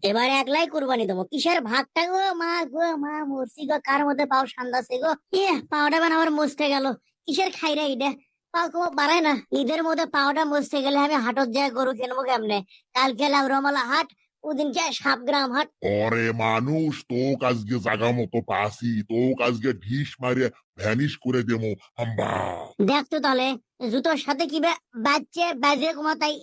এবারে একলাই কুরবানি দেবো, কিসের ভাগটা গো মা, গো মা মরছি গো, কার মধ্যে পাও সান্দাছে গো, পাওটা মানে আমার মুছতে গেল, কিসের খাইরে এটা, পাও কোনো বাড়ায় না, ঈদের মধ্যে পাওটা মুছতে গেলে আমি হাটত যায় গরু কিনবো কেমনে, কালকে লাউরমালা হাট, ওদিনকে 7 গ্রাম হাট। ওরে মানুষ, তোক আজকে জাগা মতো পাসি, তোক আজকে ঢিস মারিয়ে ভ্যানিশ করে দেবো হাম্বা। দেখতো তাহলে জুতোর সাথে কি বাজছে, বাজে কমা তাই,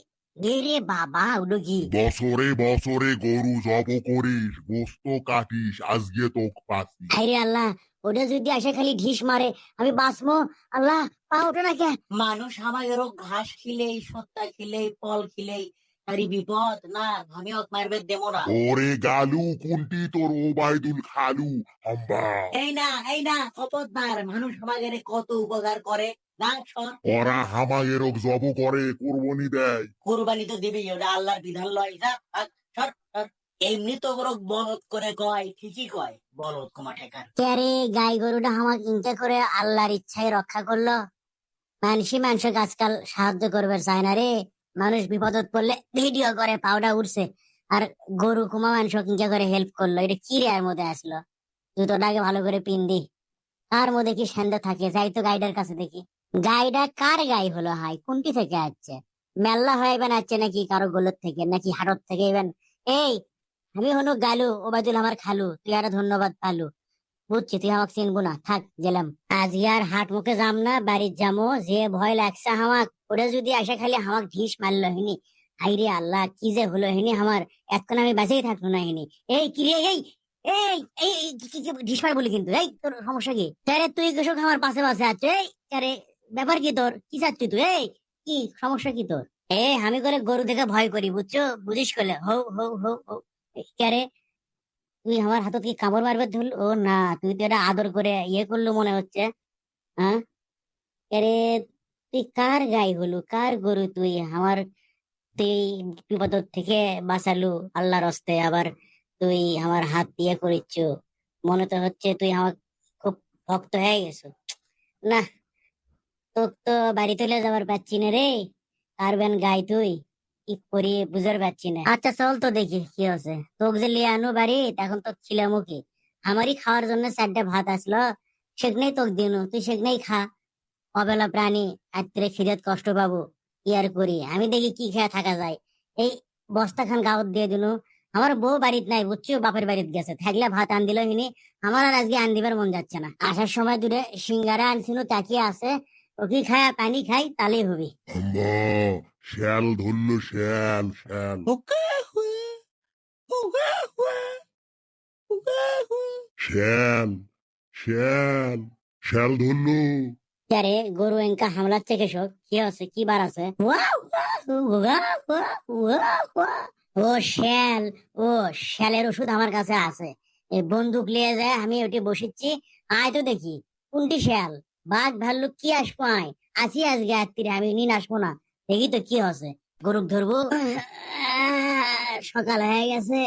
রে বাবা ওটা কি? বছরে বছরে গরু জব করিস, গোস্ত কাটিস, আজকে তোক পাসি। হাইরে আল্লাহ, ওটা যদি আসে খালি ঢিস মারে, আমি বাঁচবো? আল্লাহ, পা ওঠে না কে? মানুষ আমাদেরও ঘাস খিলেই, সত্তা খিলেই, ফল খিলেই তারই বিপদ না, আমি ওকে মারবে দেবো না। ওরে গালু, কোনটি তোর ওবায়দুল খালু হাম্বা। এই না খবরদার, মানুষ আমাদের কত উপকার করে না, সর। ওরা হামাগেরক জব করে, কোরবানি দেয়। কোরবানি তো দিবি, ওটা আল্লাহর বিধান লয়, যা ভাগ, সর সর। এমনি তো ওরা বলদ করে কয়, ঠিকই কয়, বলদ কমা ঠেকার। কে রে, গাই গরুটা আমাকে ইনকে করে আল্লাহর ইচ্ছায় রক্ষা করলো। মানুষকে আজকাল সাহায্য করবে চায় না রে, মানুষ বিপদত পড়লে ভিডিও করে পাউডার উঠছে, আর গরু কুমা মানুষ কিনকে করে হেল্প করলো, এটা কি রে এর মধ্যে আসলো? জুতোটাকে ভালো করে পিন দি, তার মধ্যে কি সেন্দা থাকে, যাই তো গাইডার কাছে দেখি। গাইডা কার গাই হলো, হাই কোনটি থেকে আসছে? মেল্লা হইবেন আসছে নাকি কারো গোলত থেকে, নাকি হাটত থেকে ইবেন? এই, আমি হনু গালু, ওবায়দুল আমার খালু, তুই আরো ধন্যবাদ পালু, বুঝছি তুই আমাকে চিনবো না, থাক গেলাম। আজ আর হাট মুখে যাম না, বাড়ির যামো, যে ভয় লাগছে হামাক, ওটা যদি আসে খালি হামাক ঢিস মারলো হিনি, হাইরে আল্লাহ কি যে হলো হিনি আমার, এতক্ষণ আমি বাঁচেই থাকলো না হিনি। এই কিরে, এই এই এই এই, ঢিস মার বলি কিন্তু, এই তোর সমস্যা কি? তারে তুই কৃষক আমার পাশে পাশে আছে, এই আরে ব্যাপার কি তোর, কি চাচ্ছি তুই? এই কি সমস্যা কি তোর? আমি করে গরু দেখে ভয় করি, বুঝছো, বুঝিস করলে হৌ হৌ হৌ হৌ। কে, তুই আমার হাতত কি কামড় মারবে ধরল? ও না, তুই তো এটা আদর করে ইয়ে করলো মনে হচ্ছে। হ্যাঁ, আরে তুই কার গাই হলু, কার গরু তুই আমার? তুই বিপদ থেকে বাঁচালু আল্লাহর হস্তে, আবার তুই আমার হাত দিয়ে করিচ্ছ, মনে তো হচ্ছে তুই আমার খুব ভক্ত হয়ে গেছো। না, তোক তো বাড়ি তুলে যাবার পাচ্ছি না রে, পারবেন গাই তুই, কি করি বুঝার পাচ্ছি না। আচ্ছা চল তো দেখি কি আছে, তোক যে লিয়ে আনু বাড়ি, এখন তো ছিলামও কি, আমারই খাওয়ার জন্য 4টে ভাত আসলো, সেখানেই তোক দিনু, তুই সেখানেই খা। অবেলা প্রাণী, রাত্রে খিদেত কষ্ট পাবো, কি আর করি, আমি দেখি কি খেয়ে থাকা যায়। এই বস্তা খান গাওত দিয়ে দিনু, আমার বউ বাড়িত নাই বুঝছো, বাপের বাড়িতে গেছে, থাকলে ভাত আন দিল হিনি, আমার আর আজকে আন দিবার মন যাচ্ছে না। আসার সময় দূরে সিঙ্গারা আনছিনু, তাকিয়ে আছে, ওকে খায় পানি খাই তাহলেই হবি। হাম্বা, শ্যাল ধরলো, shall shall. Shall shall shall ধরলো। আরে গরু এঙ্কা হামলাচ্ছে কেশব, কি আছে, কি বার আছে? ও শ্যাল, ও শ্যালের ওষুধ আমার কাছে আছে, এই বন্দুক নিয়ে যায়, আমি ওটি বসিচ্ছি, আয় তো দেখি কোনটি শ্যাল, বাঘ ভাল্লুক কি আসবো, আয় আসি আজকে রাত্রিরে, আমি নিন আসবো না, দেখি তো কি হচ্ছে, গরুক ধরবো। সকাল হয়ে গেছে,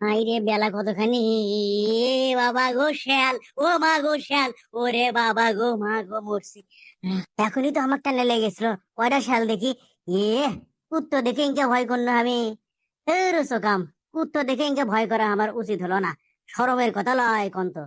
আইরে বেলা কতখানি, বাবা গো শ্যাল, ও মা গো শ্যাল, ওরে বাবা গো মা গো মরছি। এখনই তো আমার টানে লেগেছিল, কয়টা শ্যাল দেখি, এ কুত্তো দেখে ইনকে ভয় করলো আমি, কাম, কুত্তো দেখে ইনকে ভয় করা আমার উচিত হলো না, শরমের কথা লয় কন্ত।